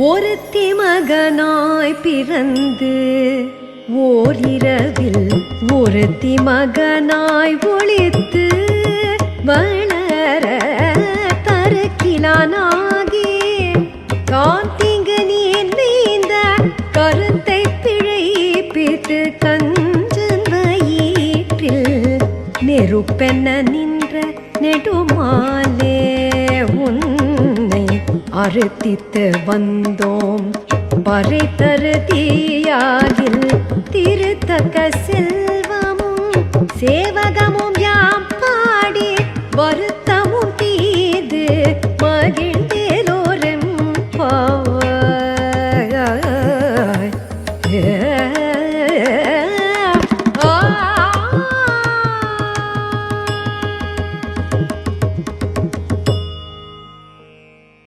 ஒருத்தி மகனாய் பிறந்து ஓரிரவில் ஒருத்தி மகனாய் ஒளித்து வளர தருக்கிலானாகி காந்திங்கு நீந்த கருத்தை பிழைப்பித்து கஞ்சன் வயிற்றில் நெருப்பென நின்ற நெடுமாலே உன்னை அறுத்தித்து வந்தோம் பறை தருதியாகில் திருத்தக்க செல்வமும் சேவகமும் யாம் பாடி வரு